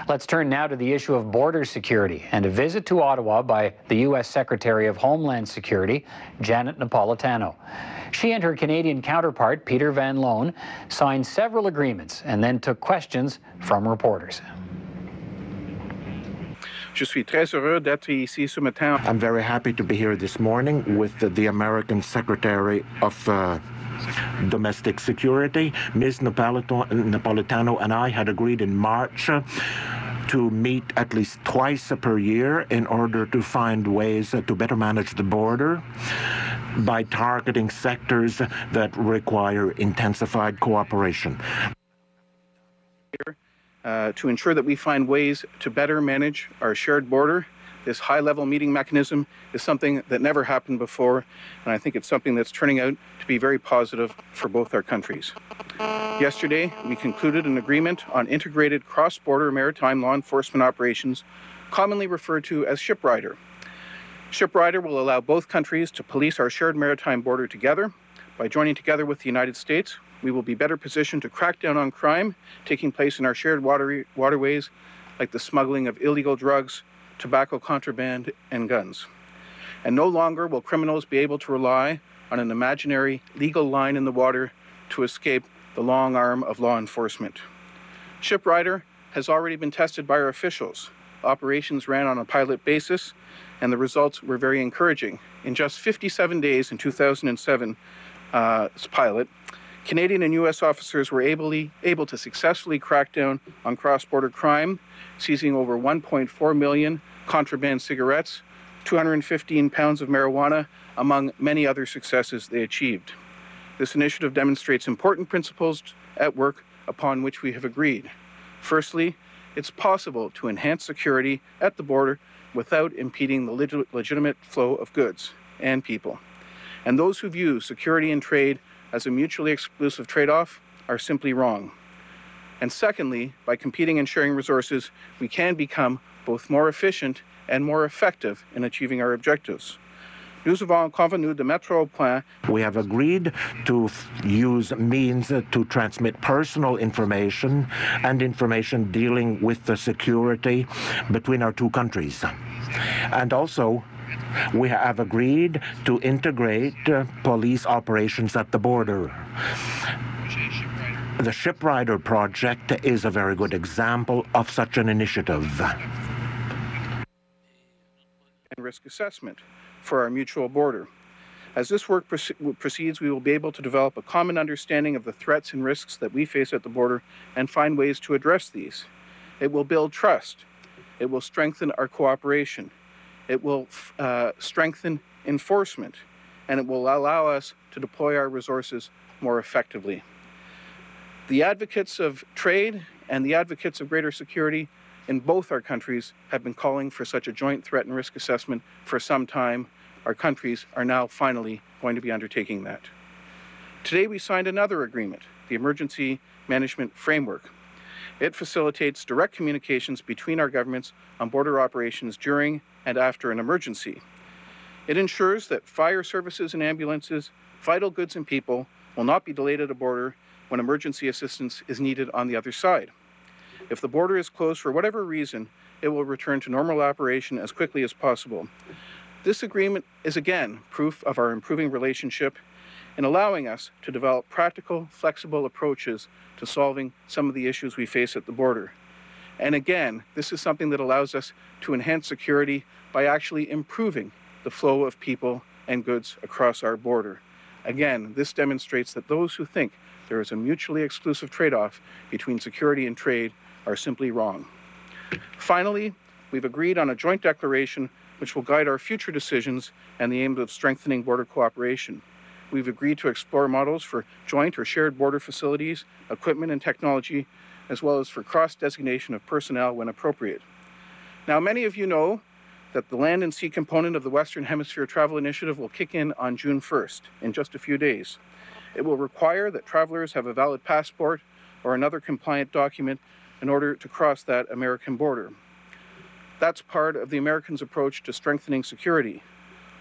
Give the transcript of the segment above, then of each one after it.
Let's turn now to the issue of border security and a visit to Ottawa by the U.S. Secretary of Homeland Security, Janet Napolitano. She and her Canadian counterpart, Peter Van Loan, signed several agreements and then took questions from reporters. I'm very happy to be here this morning with the American Secretary of Domestic Security. Ms. Napolitano and I had agreed in March to meet at least twice per year in order to find ways to better manage the border by targeting sectors that require intensified cooperation. To ensure that we find ways to better manage our shared border. This high-level meeting mechanism is something that never happened before, and I think it's something that's turning out to be very positive for both our countries. Yesterday, we concluded an agreement on integrated cross-border maritime law enforcement operations, commonly referred to as ShipRider. ShipRider will allow both countries to police our shared maritime border together. By joining together with the United States, we will be better positioned to crack down on crime taking place in our shared waterways, like the smuggling of illegal drugs, tobacco contraband, and guns. And no longer will criminals be able to rely on an imaginary legal line in the water to escape the long arm of law enforcement. ShipRider has already been tested by our officials. Operations ran on a pilot basis, and the results were very encouraging. In just 57 days in 2007's pilot, Canadian and U.S. officers were able to successfully crack down on cross-border crime, seizing over 1.4 million contraband cigarettes, 215 pounds of marijuana, among many other successes they achieved. This initiative demonstrates important principles at work upon which we have agreed. Firstly, it's possible to enhance security at the border without impeding the legitimate flow of goods and people. And those who view security and trade as a mutually exclusive trade-off are simply wrong. And secondly, by competing and sharing resources, we can become both more efficient and more effective in achieving our objectives. We have agreed to use means to transmit personal information and information dealing with the security between our two countries. And also, we have agreed to integrate police operations at the border. The ShipRider project is a very good example of such an initiative. And risk assessment for our mutual border. As this work proceeds, we will be able to develop a common understanding of the threats and risks that we face at the border and find ways to address these. It will build trust. It will strengthen our cooperation. It will strengthen enforcement, and it will allow us to deploy our resources more effectively. The advocates of trade and the advocates of greater security in both our countries have been calling for such a joint threat and risk assessment for some time. Our countries are now finally going to be undertaking that. Today we signed another agreement, the Emergency Management Framework. It facilitates direct communications between our governments on border operations during and after an emergency. It ensures that fire services and ambulances, vital goods and people will not be delayed at a border when emergency assistance is needed on the other side. If the border is closed for whatever reason, it will return to normal operation as quickly as possible. This agreement is again proof of our improving relationship in allowing us to develop practical, flexible approaches to solving some of the issues we face at the border. And again, this is something that allows us to enhance security by actually improving the flow of people and goods across our border. Again, this demonstrates that those who think there is a mutually exclusive trade-off between security and trade are simply wrong. Finally, we've agreed on a joint declaration which will guide our future decisions and the aim of strengthening border cooperation. We've agreed to explore models for joint or shared border facilities, equipment and technology, as well as for cross-designation of personnel when appropriate. Now, many of you know that the land and sea component of the Western Hemisphere Travel Initiative will kick in on June 1st, in just a few days. It will require that travelers have a valid passport or another compliant document in order to cross that American border. That's part of the Americans' approach to strengthening security.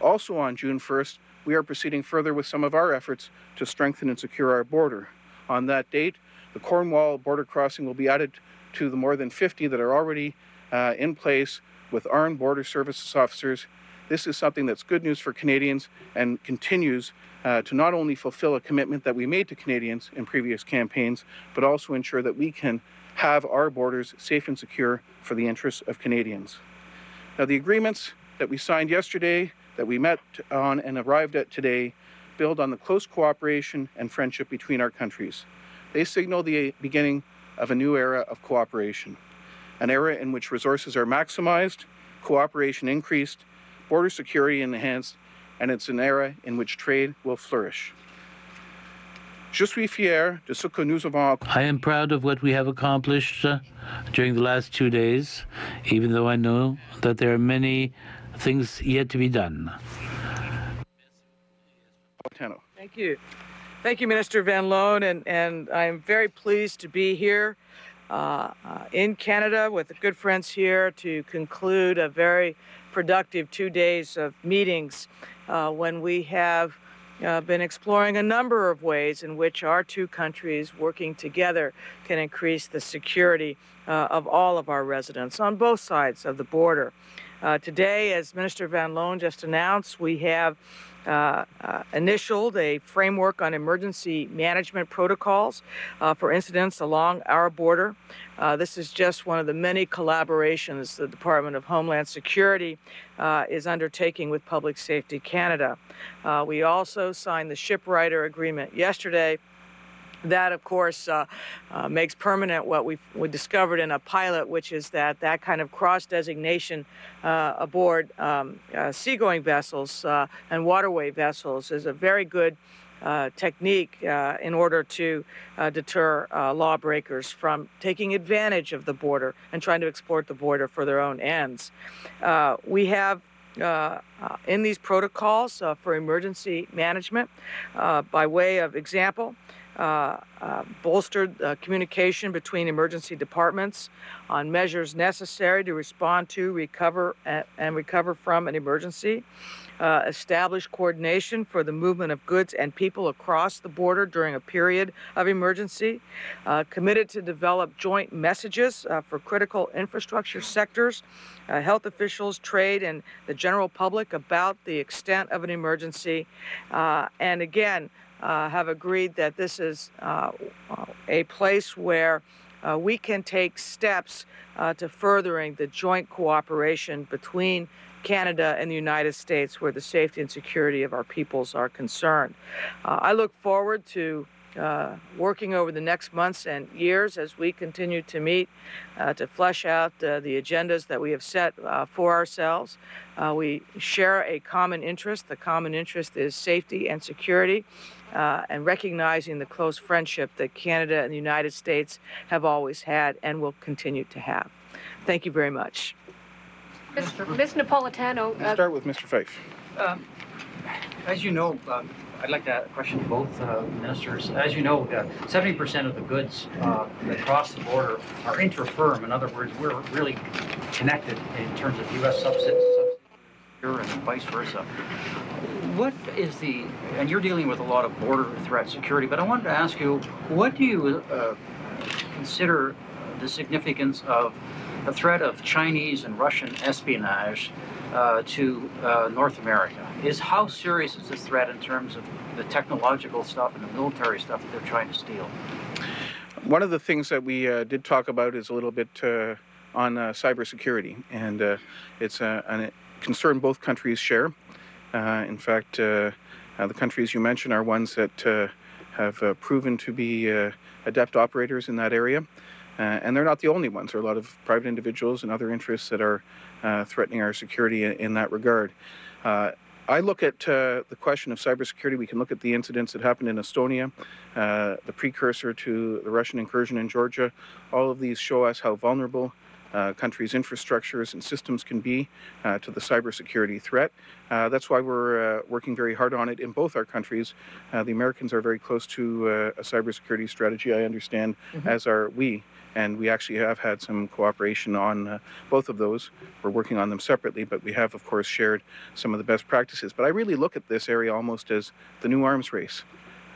Also on June 1st, we are proceeding further with some of our efforts to strengthen and secure our border. On that date, the Cornwall border crossing will be added to the more than 50 that are already in place with armed border services officers. This is something that's good news for Canadians and continues to not only fulfill a commitment that we made to Canadians in previous campaigns, but also ensure that we can have our borders safe and secure for the interests of Canadians. Now, the agreements that we signed yesterday, that we met on and arrived at today, build on the close cooperation and friendship between our countries. They signal the beginning of a new era of cooperation, an era in which resources are maximized, cooperation increased, border security enhanced, and it's an era in which trade will flourish. Je suis fier de ce que nous avons. I am proud of what we have accomplished during the last 2 days, even though I know that there are many things yet to be done. Thank you. Thank you, Minister Van Loan, and I'm very pleased to be here in Canada with the good friends here to conclude a very productive 2 days of meetings when we have been exploring a number of ways in which our two countries working together can increase the security of all of our residents on both sides of the border. Today, as Minister Van Loan just announced, we have initialed a framework on emergency management protocols for incidents along our border. This is just one of the many collaborations the Department of Homeland Security is undertaking with Public Safety Canada. We also signed the Shipwriter Agreement yesterday. That, of course, makes permanent what we discovered in a pilot, which is that kind of cross-designation aboard seagoing vessels and waterway vessels is a very good technique in order to deter lawbreakers from taking advantage of the border and trying to exploit the border for their own ends. We have in these protocols for emergency management, by way of example, bolstered communication between emergency departments on measures necessary to respond to, recover from an emergency, established coordination for the movement of goods and people across the border during a period of emergency, committed to develop joint messages for critical infrastructure sectors, health officials, trade, and the general public about the extent of an emergency, and again, have agreed that this is a place where we can take steps to furthering the joint cooperation between Canada and the United States where the safety and security of our peoples are concerned. I look forward to working over the next months and years as we continue to meet to flesh out the agendas that we have set for ourselves. We share a common interest. The common interest is safety and security, and recognizing the close friendship that Canada and the United States have always had and will continue to have. Thank you very much. Ms. Napolitano. We'll start with Mr. Fife. As you know, I'd like to question both ministers. As you know, 70% of the goods that cross the border are interfirm. In other words, we're really connected in terms of U.S. subsidies and vice versa. What is and you're dealing with a lot of border threat security, but I wanted to ask you, what do you consider the significance of the threat of Chinese and Russian espionage to North America? How serious is this threat in terms of the technological stuff and the military stuff that they're trying to steal? One of the things that we did talk about is a little bit on cybersecurity, and it's a concern both countries share. In fact, the countries you mentioned are ones that have proven to be adept operators in that area. And they're not the only ones. There are a lot of private individuals and other interests that are threatening our security in that regard. I look at the question of cybersecurity. We can look at the incidents that happened in Estonia, the precursor to the Russian incursion in Georgia. All of these show us how vulnerable countries' infrastructures and systems can be to the cybersecurity threat. That's why we're working very hard on it in both our countries. The Americans are very close to a cybersecurity strategy, I understand, as are we. And we actually have had some cooperation on both of those. We're working on them separately, but we have, of course, shared some of the best practices. But I really look at this area almost as the new arms race.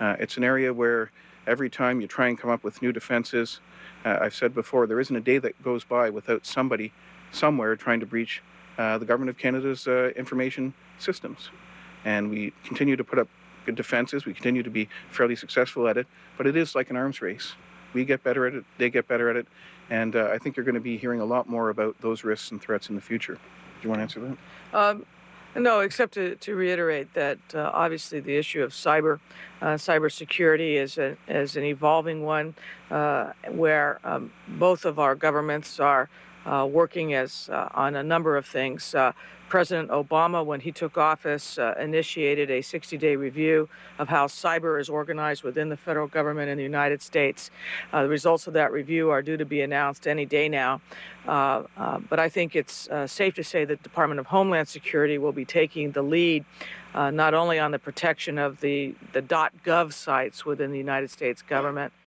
It's an area where Every time you try and come up with new defenses, I've said before, there isn't a day that goes by without somebody somewhere trying to breach the Government of Canada's information systems. And we continue to put up good defenses. We continue to be fairly successful at it, but it is like an arms race. We get better at it, they get better at it, and I think you're going to be hearing a lot more about those risks and threats in the future. Do you want to answer that? No, except to reiterate that obviously the issue of cybersecurity is an evolving one where both of our governments are working on a number of things. President Obama, when he took office, initiated a 60-day review of how cyber is organized within the federal government in the United States. The results of that review are due to be announced any day now. But I think it's safe to say that the Department of Homeland Security will be taking the lead not only on the protection of the .gov sites within the United States government,